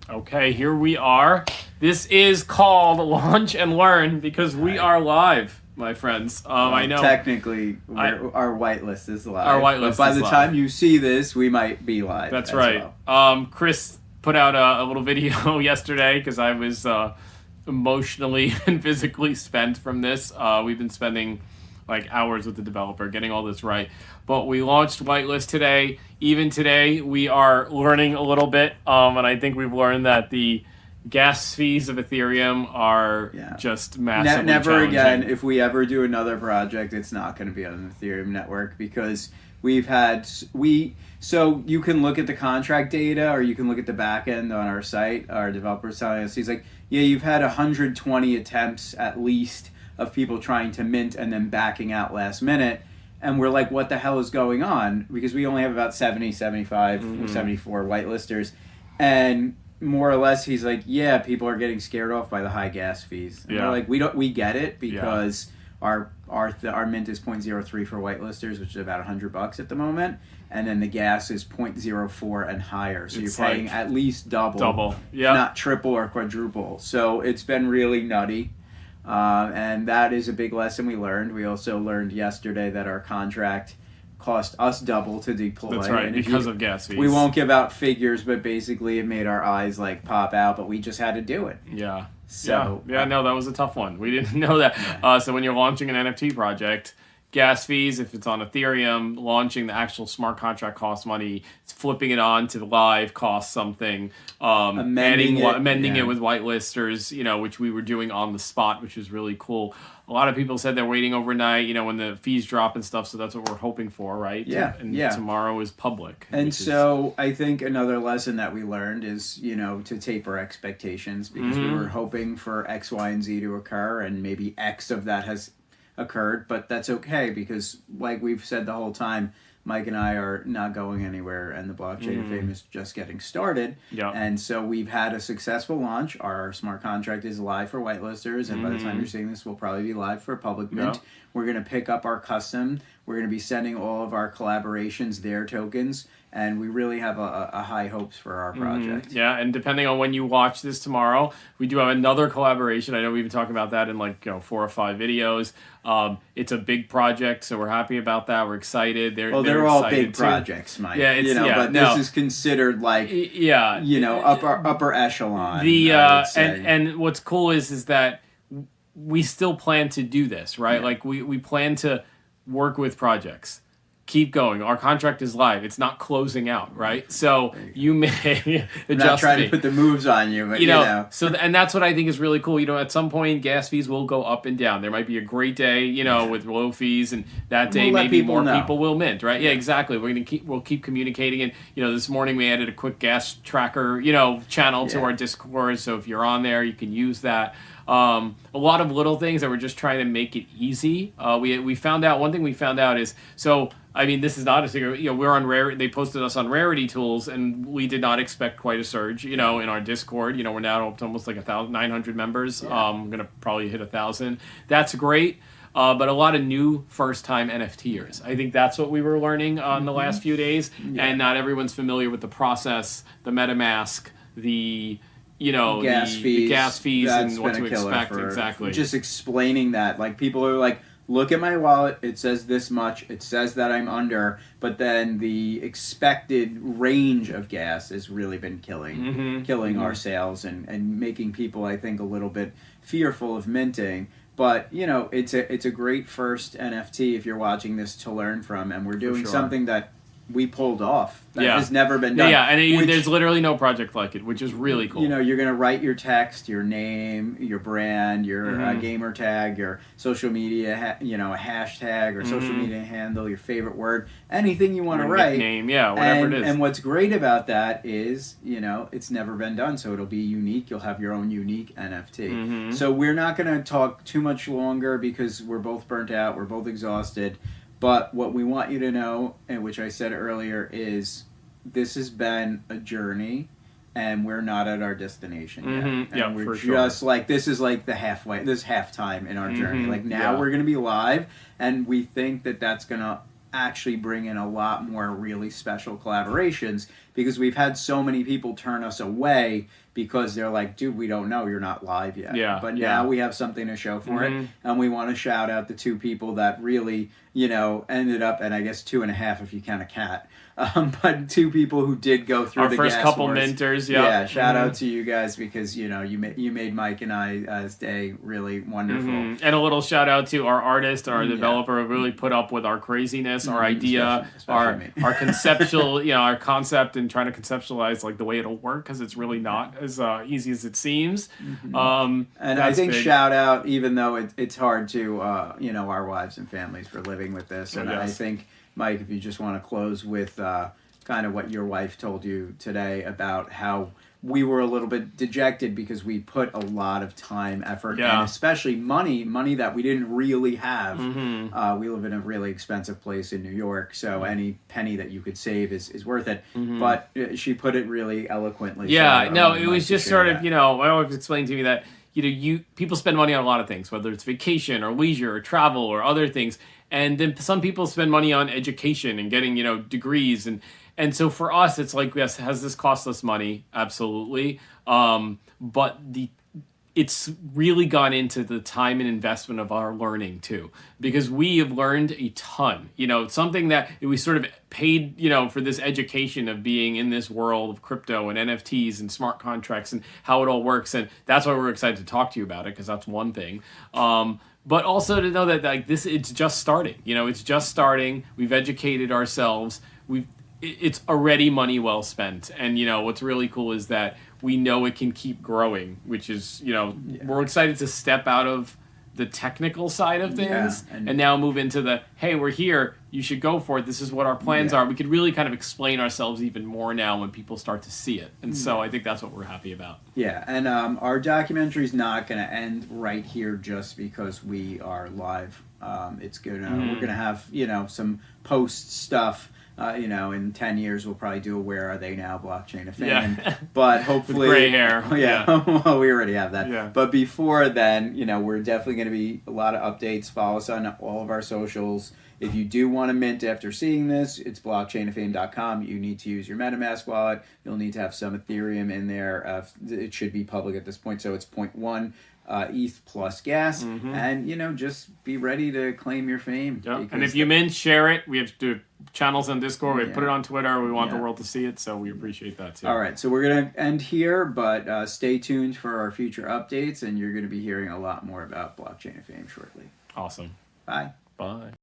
Okay, here we are. This is called Launch and Learn because we are live, my friends. I know. Technically, our whitelist is live. Our whitelist but by is the live. time you see this, we might be live. That's as right. well. Chris put out a little video yesterday because I was emotionally and physically spent from this. We've been spending like hours with the developer getting all this right. But we launched whitelist today. Even today, we are learning a little bit, and I think we've learned that the gas fees of Ethereum are just massively Never challenging. again. If we ever do another project, it's not going to be on the Ethereum network because so you can look at the contract data or you can look at the back end on our site. Our developer's telling us, he's like, yeah, you've had 120 attempts at least of people trying to mint and then backing out last minute. And we're like, what the hell is going on? Because we only have about 70, 75, 74 whitelisters. And more or less, he's like, yeah, people are getting scared off by the high gas fees. And we're like, we get it because our mint is 0.03 for whitelisters, which is about $100 at the moment. And then the gas is 0.04 and higher. So you're paying at least double, not triple or quadruple. So it's been really nutty. And that is a big lesson we learned. We also learned yesterday that our contract cost us double to deploy. That's right, because of gas fees. We won't give out figures, but basically it made our eyes like pop out, but we just had to do it. Yeah. So no, that was a tough one. We didn't know that. Yeah. So when you're launching an NFT project, gas fees, if it's on Ethereum, launching the actual smart contract costs money. Flipping it on to live costs something. Amending it with whitelisters, which we were doing on the spot, which was really cool. A lot of people said they're waiting overnight, when the fees drop and stuff. So that's what we're hoping for, right? Tomorrow is public. And so I think another lesson that we learned is, to taper expectations because we were hoping for X, Y, and Z to occur, and maybe X of that has occurred, but that's okay because, like we've said the whole time, Mike and I are not going anywhere, and the blockchain fame is just getting started. Yeah. And so we've had a successful launch. Our smart contract is live for whitelisters, and by the time you're seeing this, we'll probably be live for public mint. Yeah. We're going to pick up our custom. We're going to be sending all of our collaborations their tokens, and we really have a high hopes for our project. Yeah, and depending on when you watch this tomorrow, we do have another collaboration. I know we've been talking about that in 4 or 5 videos. It's a big project, so we're happy about that. We're excited. They're all excited big too. projects, Mike. Yeah, this is considered upper echelon. And what's cool is that we still plan to do this, right? Yeah. Like we plan to work with projects. Keep going. Our contract is live. It's not closing out, right? So you may adjust. I'm not trying to put the moves on you, but So and that's what I think is really cool. At some point, gas fees will go up and down. There might be a great day, with low fees, and that day maybe more people will mint, right? Yeah, exactly. We'll keep communicating, and this morning we added a quick gas tracker, channel to our Discord. So if you're on there, you can use that. A lot of little things that we're just trying to make it easy. We found out one thing. We found out is this is not a secret. We're on Rarity. They posted us on Rarity Tools, and we did not expect quite a surge. In our Discord, we're now up to almost 900 members. I'm gonna probably hit 1,000. That's great. But a lot of new first-time NFTers. I think that's what we were learning in the last few days, and not everyone's familiar with the process, the MetaMask, the gas fees and what to expect. Exactly. Just explaining that, people are like, look at my wallet, it says this much, it says that I'm under, but then the expected range of gas has really been killing our sales and making people, I think, a little bit fearful of minting. But, it's a great first NFT if you're watching this to learn from, and we're doing something that we pulled off. That has never been done. Yeah, and there's literally no project like it, which is really cool. You're going to write your text, your name, your brand, your gamer tag, your social media, a hashtag or social media handle, your favorite word, anything you want to write. Name, whatever it is. And what's great about that is, it's never been done, so it'll be unique. You'll have your own unique NFT. So we're not going to talk too much longer because we're both burnt out, we're both exhausted. But what we want you to know, and which I said earlier, is this has been a journey, and we're not at our destination yet. And we're just this is the halfway, this halftime in our journey. Now we're going to be live, and we think that that's going to actually bring in a lot more really special collaborations, because we've had so many people turn us away because they're like, dude, we don't know, you're not live yet. Yeah, but now we have something to show for it, and we want to shout out the two people that really, ended up, and I guess 2.5 if you count a cat, but two people who did go through our the first gas couple wars. mentors. Yeah, shout out to you guys, because you made Mike and I's day really wonderful. And a little shout out to our artist, our developer, who really put up with our craziness, our idea, especially our conceptual, our concept, and trying to conceptualize like the way it'll work, because it's really not as easy as it seems. And I think big. Shout out, even though it's hard to our wives and families for living with this, and I think, Mike, if you just want to close with kind of what your wife told you today about how we were a little bit dejected because we put a lot of time, effort, and especially money that we didn't really have. We live in a really expensive place in New York, so any penny that you could save is worth it. But she put it really eloquently. Yeah, so it was just sort of, I always explained to me that, people spend money on a lot of things, whether it's vacation or leisure or travel or other things. And then some people spend money on education and getting, degrees. And so for us, it's like, yes, has this cost us money? Absolutely. But it's really gone into the time and investment of our learning too, because we have learned a ton, something that we sort of paid, for this education of being in this world of crypto and NFTs and smart contracts and how it all works. And that's why we're excited to talk to you about it, because that's one thing. But also to know that it's just starting, it's just starting. We've educated ourselves. It's already money well spent. And, what's really cool is that we know it can keep growing, which is, we're excited to step out of the technical side of things and now move into the, hey, we're here, you should go for it, this is what our plans are. We could really kind of explain ourselves even more now when people start to see it. And so I think that's what we're happy about. Yeah, and our documentary's not going to end right here just because we are live. It's gonna we're gonna have some post stuff. In 10 years, we'll probably do a Where Are They Now blockchain of fame. Yeah. But hopefully... With gray hair. Well, we already have that. Yeah. But before then, we're definitely going to be a lot of updates. Follow us on all of our socials. If you do want to mint after seeing this, it's blockchainoffame.com. You need to use your MetaMask wallet. You'll need to have some Ethereum in there. It should be public at this point, so it's 0.1 ETH plus gas. And, just be ready to claim your fame. Yep. And if you mint, share it. We have to do channels on Discord. We put it on Twitter. We want the world to see it, so we appreciate that too. All right, so we're going to end here, but stay tuned for our future updates, and you're going to be hearing a lot more about Blockchain of Fame shortly. Awesome. Bye. Bye.